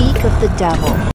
speak of the devil.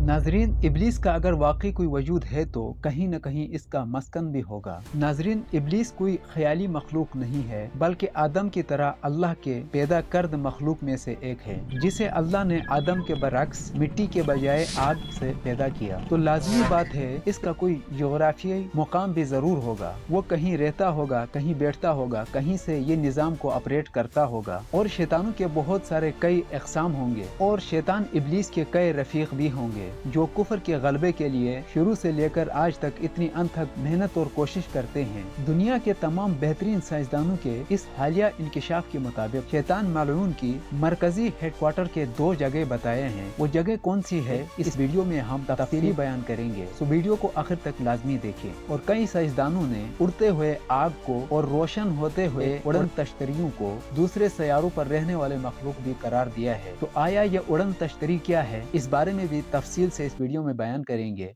नाजरीन, इब्लीस का अगर वाकई कोई वजूद है तो कहीं न कहीं इसका मस्कन भी होगा। नाजरीन, इब्लीस कोई ख्याली मखलूक नहीं है, बल्कि आदम की तरह अल्लाह के पैदा करद मखलूक में से एक है, जिसे अल्लाह ने आदम के बरक्स मिट्टी के बजाय आग से पैदा किया। तो लाजमी बात है इसका कोई जोग्राफियाई मुकाम भी जरूर होगा। वो कहीं रहता होगा, कहीं बैठता होगा, कहीं से ये निज़ाम को ऑपरेट करता होगा। और शैतानों के बहुत सारे कई अक़साम होंगे और शैतान इब्लीस के कई रफीक भी होंगे जो कुफर के गलबे के लिए शुरू से लेकर आज तक इतनी अनथक मेहनत और कोशिश करते हैं। दुनिया के तमाम बेहतरीन साइंसदानों के इस हालिया इंकशाफ के मुताबिक शैतान मलऊन की मरकजी हेडक्वार्टर के 2 जगह बताए हैं। वो जगह कौन सी है इस वीडियो में हम तफसीली बयान करेंगे, तो वीडियो को आखिर तक लाजमी देखें। और कई साइंसदानों ने उड़ते हुए आग को और रोशन होते हुए उड़न तश्तरियों को दूसरे सैयारों पर रहने वाले मखलूक भी करार दिया है। तो आया ये उड़न तश्तरी क्या है, इस बारे में भी तफसील से इस वीडियो में बयान करेंगे।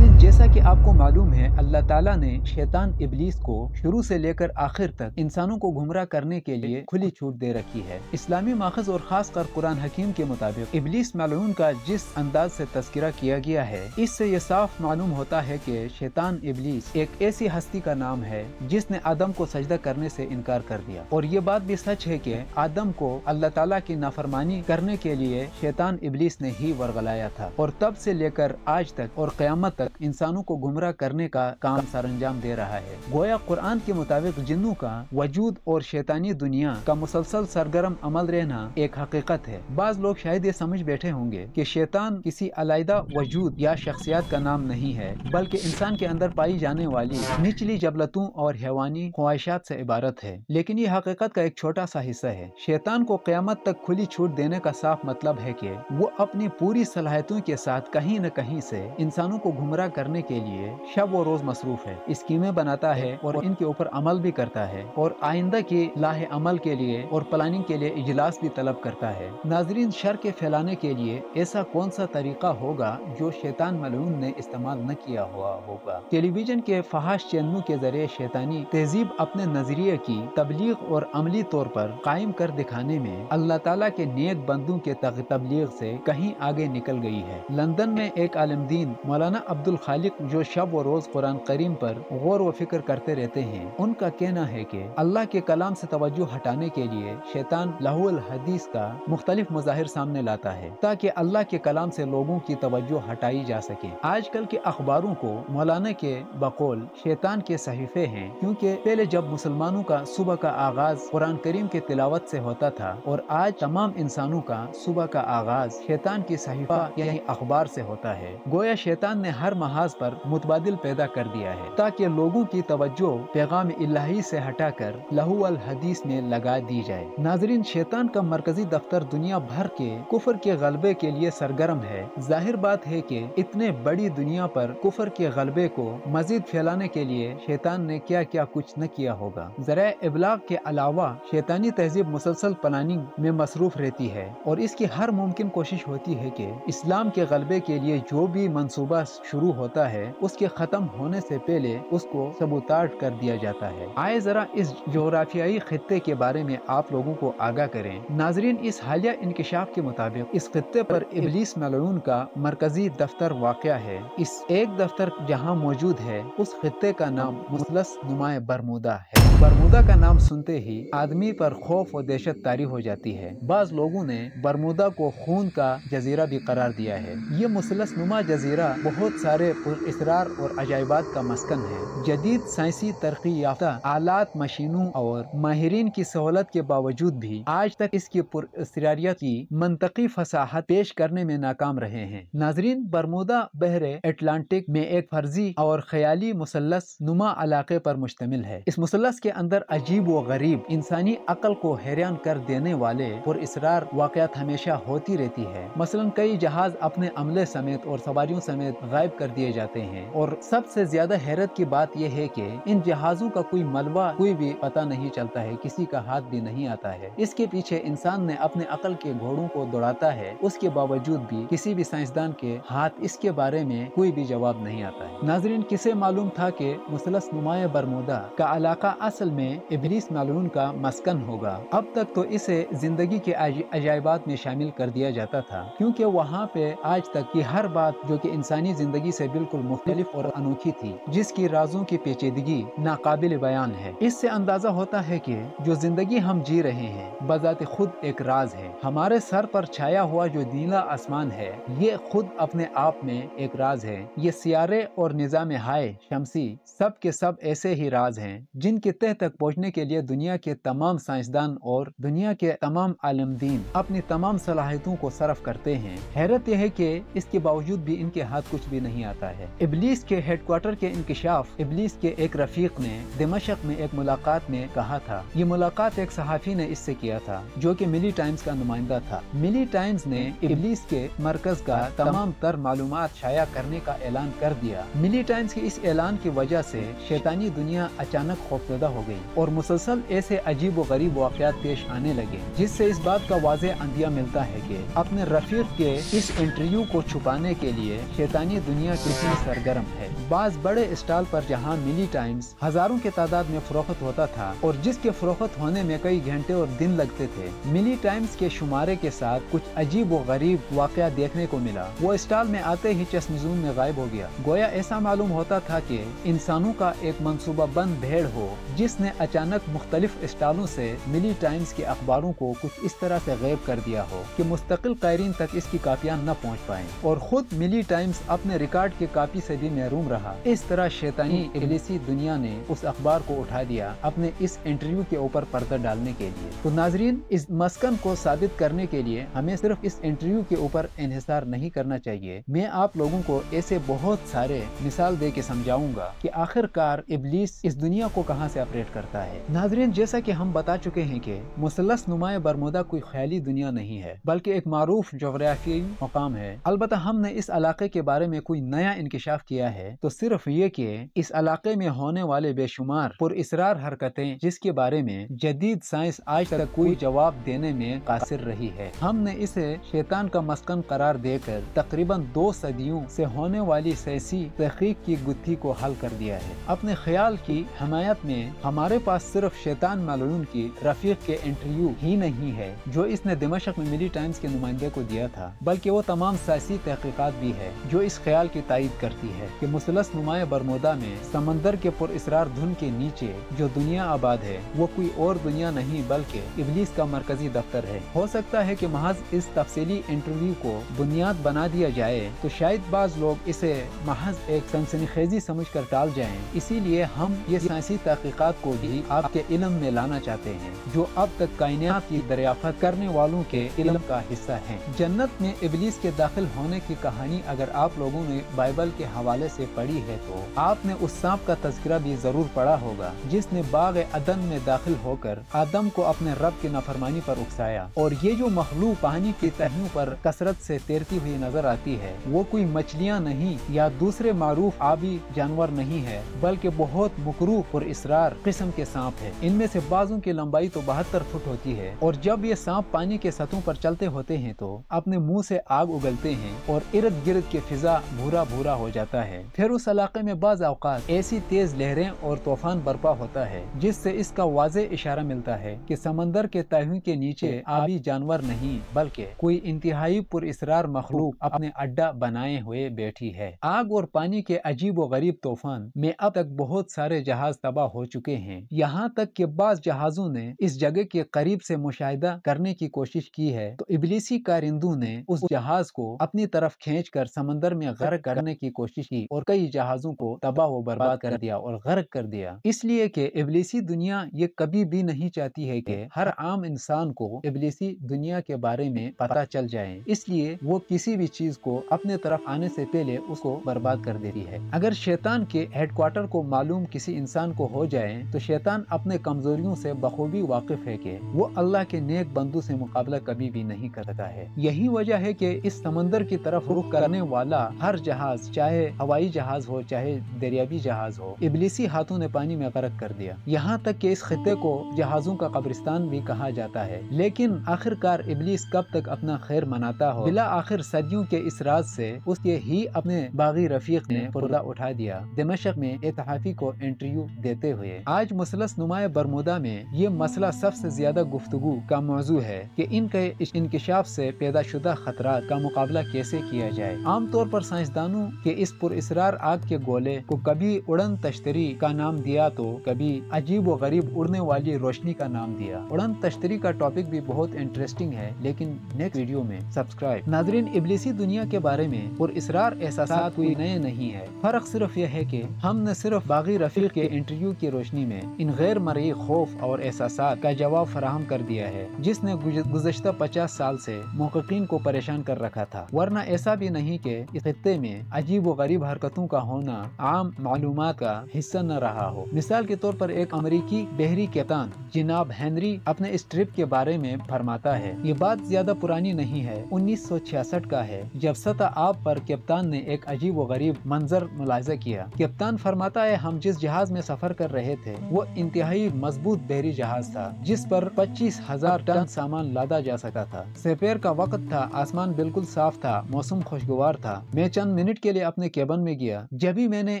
जैसा कि आपको मालूम है, अल्लाह ताला ने शैतान इब्लीस को शुरू से लेकर आखिर तक इंसानों को गुमराह करने के लिए खुली छूट दे रखी है। इस्लामी माखज़ और खास कर कुरान हकीम के मुताबिक इब्लीस मलऊन का जिस अंदाज से तस्करा किया गया है, इससे ये साफ मालूम होता है कि शैतान इब्लीस एक ऐसी हस्ती का नाम है जिसने आदम को सजदा करने से इनकार कर दिया। और ये बात भी सच है कि आदम को अल्लाह ताला की नाफरमानी करने के लिए शैतान इब्लीस ने ही वर्गलाया था, और तब से लेकर आज तक और क़यामत तक इंसानों को गुमराह करने का काम सरअंजाम दे रहा है। गोया कुरान के मुताबिक जिन्नों का वजूद और शैतानी दुनिया का मुसलसल सरगर्म अमल रहना एक हकीकत है। बाज लोग शायद ये समझ बैठे होंगे कि शैतान किसी अलैदा वजूद या शख्सियत का नाम नहीं है, बल्कि इंसान के अंदर पाई जाने वाली निचली जबलतों और हैवानी ख्वाहिशात से इबारत है। लेकिन ये हकीकत का एक छोटा सा हिस्सा है। शैतान को क़यामत तक खुली छूट देने का साफ मतलब है कि वो अपनी पूरी सलाहियतों के साथ कहीं न कहीं से इंसानों को गुमराह करने के लिए शब व रोज मसरूफ है, स्कीमें बनाता है और इनके ऊपर अमल भी करता है, और आइंदा की लाहे अमल के लिए और प्लानिंग के लिए इजलास भी तलब करता है। नाजरीन, शर के फैलाने के लिए ऐसा कौन सा तरीका होगा जो शैतान मलऊन ने इस्तेमाल न किया हुआ होगा। टेलीविजन के फहाश चैनलों के जरिए शैतानी तहजीब अपने नजरिए की तबलीग और अमली तौर पर कायम कर दिखाने में अल्लाह ताला के नेक बंदों के तबलीग से कहीं आगे निकल गई है। लंदन में एक आलिमदीन मौलाना अब्दुल खालिक जो शब व रोज कुरान करीम पर गौर व फिक्र करते रहते हैं, उनका कहना है कि अल्लाह के कलाम से तवज्जो हटाने के लिए शैतान लहुल हदीस का मुख्तलिफ मज़ाहिर सामने लाता है ताकि अल्लाह के कलाम से लोगों की तवज्जो हटाई जा सके। आजकल के अखबारों को मौलाना के बकौल शैतान के सहीफे हैं, क्योंकि पहले जब मुसलमानों का सुबह का आगाज कुरान करीम के तिलावत से होता था, और आज तमाम इंसानों का सुबह का आगाज शैतान की सहीफा यानी अखबार से होता है। गोया शैतान ने हर महाज पर मुतबादिल पैदा कर दिया है ताकि लोगों की तवज्जो पैगाम इलाही से हटाकर लहू अल हदीस में लगा दी जाए। नाजरीन, शैतान का मरकजी दफ्तर दुनिया भर के कुफर के गलबे के लिए सरगर्म है। जाहिर बात है कि इतने बड़ी दुनिया पर कुफर के गलबे को मजीद फैलाने के लिए शैतान ने क्या क्या कुछ न किया होगा। ज़राए इबलाग के अलावा शैतानी तहजीब मुसलसल प्लानिंग में मसरूफ रहती है, और इसकी हर मुमकिन कोशिश होती है कि इस्लाम के गलबे के लिए जो भी मंसूबा शुरू होता है उसके खत्म होने से पहले उसको सबूतार्ड कर दिया जाता है। आए जरा इस जोग्राफियाई खित्ते के बारे में आप लोगों को आगाह करें। नाजरीन, इस हालिया इंकशाफ के मुताबिक इस खित्ते पर इब्लीस मलऊन का मरकजी दफ्तर वाक़या है। इस एक दफ्तर जहां मौजूद है, उस खित्ते का नाम मुसलस नुमाए बरमूदा है। बरमूदा का नाम सुनते ही आदमी पर खौफ और दहशत तारी हो जाती है। बाज लोगों ने बरमूदा को खून का जजीरा भी करार दिया है। ये मुसलस नुमा जजीरा बहुत सारे पुरअसरार और अजायबात का मस्कन है। जदीद साइंसी तरक्की याफ्ता आलात, मशीनों और माहिरीन की सहूलत के बावजूद भी आज तक इसकी पुरअसरारियत की मंतकी फसाहत पेश करने में नाकाम रहे हैं। नाजरीन, बरमूदा बहरे अटलांटिक में एक फर्जी और ख्याली मुसलस नुमा इलाके पर मुश्तमिल है। इस मुसलस के अंदर अजीब व गरीब इंसानी अक्ल को हैरान कर देने वाले पुरअसरार वाक़यात हमेशा होती रहती है। मसलन कई जहाज अपने अमले समेत और सवारियों समेत गायब कर दिए जाते हैं। और सबसे ज्यादा हैरत की बात यह है कि इन जहाजों का कोई मलबा कोई भी पता नहीं चलता है, किसी का हाथ भी नहीं आता है। इसके पीछे इंसान ने अपने अकल के घोड़ों को दौड़ाता है, उसके बावजूद भी किसी भी साइंसदान के हाथ इसके बारे में कोई भी जवाब नहीं आता है। नाजरीन, किसे मालूम था कि मुसलस नुमाए बरमूदा का इलाका असल में इब्लीस मालून का मस्कन होगा। अब तक तो इसे जिंदगी के अजायबात में शामिल कर दिया जाता था, क्योंकि वहाँ पे आज तक की हर बात जो कि इंसानी जिंदगी से बिल्कुल मुख्तलिफ और अनोखी थी, जिसकी राजों की पेचीदगी नाकाबिल बयान है। इससे अंदाजा होता है कि जो जिंदगी हम जी रहे हैं बजाते खुद एक राज है। हमारे सर पर छाया हुआ जो नीला आसमान है, ये खुद अपने आप में एक राज है। ये सियारे और निजाम हाय शमसी सब के सब ऐसे ही राज हैं जिनके तह तक पहुंचने के लिए दुनिया के तमाम साइंसदान और दुनिया के तमाम आलमदीन अपनी तमाम सलाहियतों को सर्फ करते हैं। हैरत यह है कि इसके बावजूद भी इनके हाथ कुछ भी नहीं आता है। इब्लीस के हेडक्वार्टर के इंकशाफ इब्लीस के एक रफीक ने दिमशक में एक मुलाकात में कहा था। ये मुलाकात एक सहाफी ने इससे किया था जो कि मिली टाइम्स का नुमाइंदा था। मिली टाइम्स ने इब्लीस के मरकज का तमाम तर मालूमात शाया करने का ऐलान कर दिया। मिली टाइम्स के इस ऐलान की वजह से शैतानी दुनिया अचानक खौफजदा हो गई और मुसलसल ऐसे अजीब व गरीब वाक़यात पेश आने लगे, जिससे इस बात का वाज़ेह अंदिया मिलता है कि अपने रफीक के इस इंटरव्यू को छुपाने के लिए शैतानी दुनिया कितनी सरगर्म है। बाज बड़े स्टॉल पर जहां मिली टाइम्स हजारों के तादाद में फरोख्त होता था और जिसके फरोख्त होने में कई घंटे और दिन लगते थे, मिली टाइम्स के शुमारे के साथ कुछ अजीब व गरीब वाक़या देखने को मिला। वो स्टॉल में आते ही चश्मज़ून में गायब हो गया। गोया ऐसा मालूम होता था कि इंसानों का एक मंसूबा बंद भेड़ हो, जिसने अचानक मुख्तलिफ स्टॉलों से मिली टाइम्स के अखबारों को कुछ इस तरह से गायब कर दिया हो कि मुस्तकिल कायरीन तक इसकी कापियां न पहुंच पाएं और खुद मिली टाइम्स अपने रिकॉर्ड के कापी से भी महरूम रहा। इस तरह शैतानी इब्लीसी दुनिया ने उस अखबार को उठा दिया अपने इस इंटरव्यू के ऊपर पर्दा डालने के लिए। तो नाजरीन, इस मस्कन को साबित करने के लिए हमें सिर्फ इस इंटरव्यू के ऊपर इन्हिसार नहीं करना चाहिए। मैं आप लोगों को ऐसे बहुत सारे मिसाल दे के समझाऊंगा कि आखिरकार इब्लीस इस दुनिया को कहां से ऑपरेट करता है। नाजरीन, जैसा कि हम बता चुके हैं कि मुसलस नुमाए बरमूदा कोई ख्याली दुनिया नहीं है, बल्कि एक मारूफ जोग्राफी मकाम है। अलबत्ता हमने इस इलाके के बारे में कोई नया इंकशाफ किया है तो सिर्फ ये कि इस इलाके में होने वाले बेशुमार पुरइसरार हरकतें जिसके बारे में जदीद साइंस आज तक कोई जवाब देने में कासिर रही है, हमने इसे शैतान का मस्कन करार देकर तकरीबन 2 सदियों से होने वाली सियासी तहकीक की गुत्थी को हल कर दिया है। अपने ख्याल की हमायत में हमारे पास सिर्फ शैतान मालून की रफीक के इंटरव्यू ही नहीं है जो इसने दिमशक में मिली टाइम्स के नुमाइंदे को दिया था, बल्कि वो तमाम सियासी तहकीकात भी है जो इस ख्याल की तायीद करती है कि मुसलस नुमाए बरमूदा में समंदर के पुरइसरार धुन के नीचे जो दुनिया आबाद है वो कोई और दुनिया नहीं बल्कि इब्लीस का मरकजी दफ्तर है। हो सकता है कि महज इस तफसीली इंटरव्यू को बुनियाद बना दिया जाए तो शायद बाज लोग इसे महज एक सनसनीखेजी समझ कर टाल जाएं। इसीलिए हम ये साइंसी तहकीकात को भी आपके इल्म में लाना चाहते हैं जो अब तक कायनात की दरियाफ्त करने वालों के इल्म का हिस्सा है। जन्नत में इब्लीस के दाखिल होने की कहानी अगर आप लोगों ने बाइबल के हवाले से पढ़ी है तो आपने उस सांप का तज़किरा भी जरूर पढ़ा होगा जिसने बाग अदन में दाखिल होकर आदम को अपने रब की नाफरमानी पर उकसाया। और ये जो मखलूक पानी की तहियों पर कसरत से तैरती हुई नजर आती है वो कोई मछलियाँ नहीं या दूसरे मारूफ आबी जानवर नहीं है, बल्कि बहुत मुकरूफ और इसरार किस्म के सांप है। इनमें से बाजों की लंबाई तो 72 फुट होती है और जब ये सांप पानी के सतहों पर चलते होते हैं तो अपने मुंह से आग उगलते हैं और इर्द गिर्द की फिजा भूरा भूरा हो जाता है। फिर उस इलाके में बाज औकात ऐसी तेज लहरें और तूफान बर्पा होता है जिससे इसका वाज़ेह इशारा मिलता है कि समंदर के तहों के नीचे आबी जानवर नहीं बल्कि कोई इंतहाई पुरइसरार मखलूक अपने अड्डा बनाए हुए बैठी है। आग और पानी के अजीब व गरीब तूफान में अब तक बहुत सारे जहाज तबाह हो चुके हैं, यहाँ तक कि बाज जहाजों ने इस जगह के करीब से मुशाहिदा करने की कोशिश की है तो इब्लीसी कारिंदों ने उस जहाज को अपनी तरफ खींचकर समंदर में गर्क करने की कोशिश की और कई जहाजों को तबाह व बर्बाद कर दिया और गर्क कर दिया। इसलिए कि इब्लीसी दुनिया ये कभी भी नहीं चाहती है कि हर आम इंसान को इब्लीसी दुनिया के बारे में पता चल जाए, इसलिए वो किसी भी चीज को अपने तरफ आने से पहले उसको बर्बाद कर देती है। अगर शैतान के हेडक्वार्टर को मालूम किसी इंसान को हो जाए तो शैतान अपने कमजोरियों से बखूबी वाकिफ है कि वो अल्लाह के नेक बंदू से मुकाबला कभी भी नहीं करता है। यही वजह है कि इस समंदर की तरफ रुख करने वाला हर जहाज चाहे چاہے ہوائی جہاز ہو چاہے دریابی جہاز ہو، ابلیسی ہاتھوں نے پانی میں غرق کر دیا، یہاں تک کہ اس خطے کو جہازوں کا قبرستان بھی کہا جاتا ہے۔ لیکن آخر کار ابلیس کب تک اپنا خیر مناتا ہو، بلا آخر صدیوں کے اس راز سے اس کے ہی اپنے باغی رفیق نے پردہ اٹھا دیا، دمشق میں ایک صحافی کو انٹرویو دیتے ہوئے۔ آج مثلث نمایاں برمودا میں یہ مسئلہ سب سے زیادہ گفتگو کا موضوع ہے کہ ان کے انکشاف سے پیدا شدہ خطرات کا مقابلہ کیسے کیا جائے۔ عام طور پر سائنسدانوں کے اس پر اسرار آگ کے گولے کو کبھی اڑن تشتری کا نام دیا تو کبھی عجیب و غریب اڑنے والی روشنی کا نام دیا۔ اڑن تشتری کا ٹاپک بھی بہت انٹرسٹنگ ہے، لیکن نیکسٹ ویڈیو میں سبسکرائب۔ ناظرین، ابلیسی دنیا کے بارے میں پر اسرار احساسات کوئی نئے نہیں ہے، فرق صرف یہ ہے کہ ہم نے صرف باغی رفیق کے انٹرویو کی روشنی میں ان غیر مرئی خوف اور احساسات کا جواب فراہم کر دیا ہے جس نے گزشتہ 50 سال سے محققین کو پریشان کر رکھا تھا، ورنہ ایسا بھی نہیں کہ اس خطے میں عجیب و غریب حرکتوں کا ہونا عام معلومات کا حصہ نہ رہا ہو۔ مثال کے طور پر ایک امریکی بحری کپتان جناب ہنری اپنے اس ٹرپ کے بارے میں فرماتا ہے، یہ بات زیادہ پرانی نہیں ہے، 1966 کا ہے، جب سطح آب پر کپتان نے ایک عجیب و غریب منظر ملاحظہ کیا۔ کپتان فرماتا ہے، ہم جس جہاز میں سفر کر رہے تھے وہ انتہائی مضبوط بحری جہاز تھا جس پر 25,000 ٹن سامان لادا جا سکتا تھا۔ سپیر کا وقت تھا، آسمان بالکل صاف تھا، موسم خوشگوار تھا۔ میں چند منٹ کے لیے اپنے کیبن میں گیا، جبھی میں نے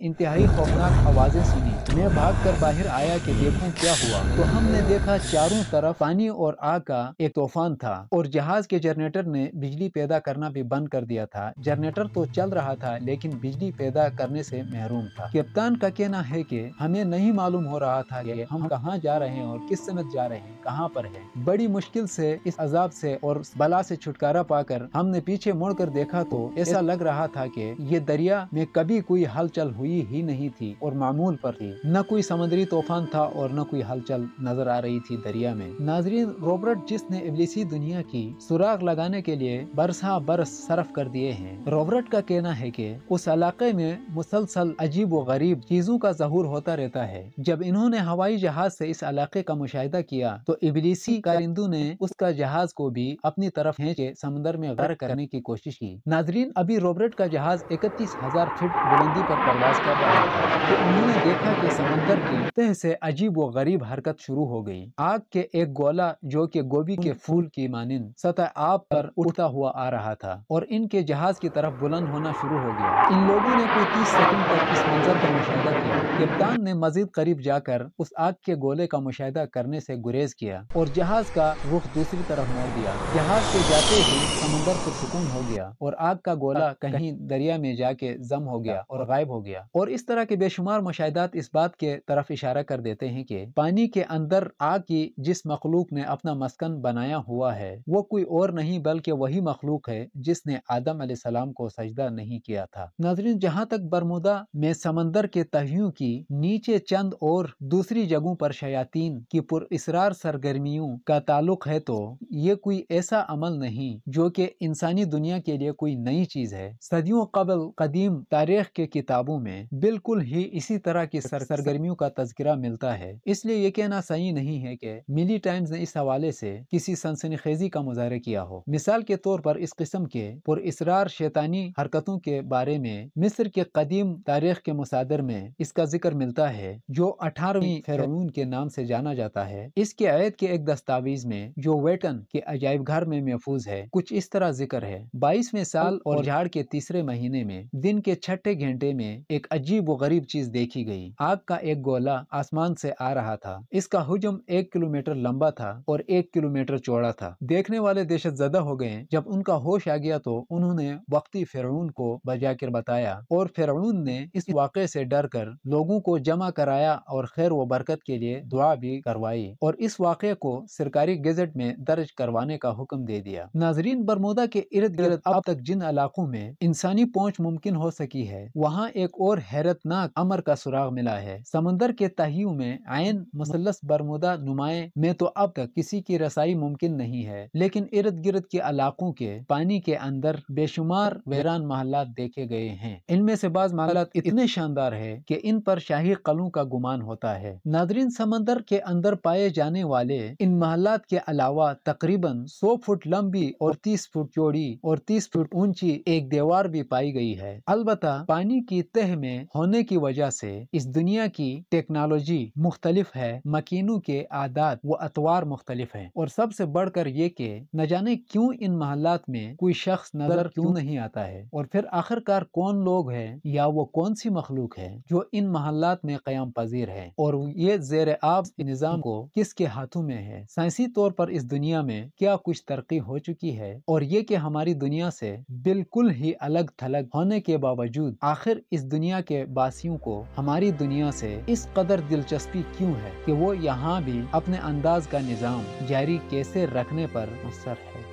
انتہائی خوفناک آوازیں سنی، میں بھاگ کر باہر آیا کہ دیکھوں کیا ہوا، تو ہم نے دیکھا چاروں طرف پانی اور آگ کا ایک طوفان تھا اور جہاز کے جنریٹر نے بجلی پیدا کرنا بھی بند کر دیا تھا۔ جنریٹر تو چل رہا تھا لیکن بجلی پیدا کرنے سے محروم تھا۔ کپتان کا کہنا ہے کہ ہمیں نہیں معلوم ہو رہا تھا کہ ہم کہاں جا رہے ہیں اور کس سمت جا رہے ہیں، کہاں پر ہیں۔ بڑی مشکل سے اس عذاب سے اور بلا سے چھٹکارا پا کر ہم نے پیچھے مڑ کر دیکھا تو ایسا لگ رہا تھا کہ یہ دریا میں کبھی کوئی ہلچل ہوئی ہی نہیں تھی اور معمول پر تھی، نہ کوئی سمندری طوفان تھا اور نہ کوئی ہلچل نظر آ رہی تھی دریا میں۔ ناظرین، روبرٹ جس نے ابلیسی دنیا کی سراغ لگانے کے لیے برسا برس صرف کر دیے ہیں، روبرٹ کا کہنا ہے کہ اس علاقے میں مسلسل عجیب و غریب چیزوں کا ظہور ہوتا رہتا ہے۔ جب انہوں نے ہوائی جہاز سے اس علاقے کا مشاہدہ کیا تو ابلیسی کارندوں نے اس کا جہاز کو بھی اپنی طرف کھینچ کے سمندر میں غرق کرنے کی کوشش کی۔ ناظرین، ابھی روبرٹ کا جہاز 31,000 فٹ بلندی پر پرواز کر رہا تھا کہ انہوں نے دیکھا کہ سمندر کی تہ سے عجیب و غریب حرکت شروع ہو گئی۔ آگ کے ایک گولا جو کہ گوبھی کے پھول کی مانند سطح آب پر اٹھتا ہوا آ رہا تھا اور ان کے جہاز کی طرف بلند ہونا شروع ہو گیا۔ ان لوگوں نے کوئی 30 سیکنڈ تک اس منظر کا مشاہدہ کیا۔ کپتان نے مزید قریب جا کر اس آگ کے گولے کا مشاہدہ کرنے سے گریز کیا اور جہاز کا رخ دوسری طرف موڑ دیا۔ جہاز کے جاتے ہی سمندر پرسکون ہو گیا اور آگ کا گولا کہیں دریا میں جا کے ضم ہو گیا اور غائب ہو گیا۔ اور اس طرح کے بے شمار مشاہدات اس بات کے طرف اشارہ کر دیتے ہیں کہ پانی کے اندر آگ کی جس مخلوق نے اپنا مسکن بنایا ہوا ہے وہ کوئی اور نہیں بلکہ وہی مخلوق ہے جس نے آدم علیہ السلام کو سجدہ نہیں کیا تھا۔ ناظرین، جہاں تک برمودا میں سمندر کے تہیوں کی نیچے چند اور دوسری جگہوں پر شیاطین کی پر اسرار سرگرمیوں کا تعلق ہے تو یہ کوئی ایسا عمل نہیں جو کہ انسانی دنیا کے لیے کوئی نئی چیز ہے۔ صدیوں قبل قدیم تاریخ کے کتابوں میں بالکل ہی اسی طرح کی سرگرمیوں کا تذکرہ ملتا ہے، اس لیے یہ کہنا صحیح نہیں ہے کہ ملی ٹائمز نے اس حوالے سے کسی سنسنی خیزی کا مظاہرہ کیا ہو۔ مثال کے طور پر اس قسم کے پر اسرار شیطانی حرکتوں کے بارے میں مصر کے قدیم تاریخ کے مصادر میں اس کا ذکر ملتا ہے جو 18ویں فرعون کے نام سے جانا جاتا ہے۔ اس کے عہد کے ایک دستاویز میں جو ویٹن کے عجائب گھر میں محفوظ ہے کچھ اس طرح ذکر ہے، 22ویں سال اور جھاڑ کے تیسرے مہینے میں دن کے چھٹے گھنٹے میں ایک عجیب و غریب چیز دیکھی گئی۔ آگ کا ایک گولا آسمان سے آ رہا تھا، اس کا حجم 1 کلومیٹر لمبا تھا اور 1 کلومیٹر چوڑا تھا۔ دیکھنے والے دہشت زدہ ہو گئے، جب ان کا ہوش آ گیا تو انہوں نے وقتی فرعون کو بجا کر بتایا اور فرعون نے اس واقعے سے ڈر کر لوگوں کو جمع کرایا اور خیر و برکت کے لیے دعا بھی کروائی اور اس واقعے کو سرکاری گیزٹ میں درج کروانے کا حکم دے دیا۔ ناظرین، برمودا کے ارد گرد اب تک جن علاقوں میں انسانی پہنچ ممکن ہو سکی ہے وہاں ایک اور حیرت ناک امر کا سراغ ملا ہے۔ سمندر کے تہیوں میں عین مثلث برمودا نمائیں میں تو اب تک کسی کی رسائی ممکن نہیں ہے، لیکن ارد گرد کے علاقوں کے پانی کے اندر بے شمار ویران محلات دیکھے گئے ہیں۔ ان میں سے بعض محلات اتنے شاندار ہے کہ ان پر شاہی قلعوں کا گمان ہوتا ہے۔ ناظرین، سمندر کے اندر پائے جانے والے ان محلات کے علاوہ تقریباً 100 فٹ لمبی اور 30 فٹ چوڑی اور 30 فٹ اونچی ایک دیوار بھی پائی گئی ہے अलबत्ता पानी की तह में होने की वजह से इस दुनिया की टेक्नोलॉजी मुख्तलिफ है, मकीनों के आदात व अतवार मुख्तलिफ है, और सबसे बढ़कर ये कि न जाने क्यों इन महल्लात में कोई शख्स नजर क्यों नहीं आता है, और फिर आखिरकार कौन लोग हैं या वो कौन सी मखलूक है जो इन महल्लात में क़याम पजीर है, और ये ज़ेर आब निज़ाम को किसके हाथों में है। साइंसी तौर पर इस दुनिया में क्या कुछ तरक्की हो चुकी है, और ये कि हमारी दुनिया से बिल्कुल ही अलग थलग होने के बावजूद आखिर इस दुनिया के बासियों को हमारी दुनिया से इस कदर दिलचस्पी क्यों है कि वो यहाँ भी अपने अंदाज का निज़ाम जारी कैसे रखने पर मुसर है।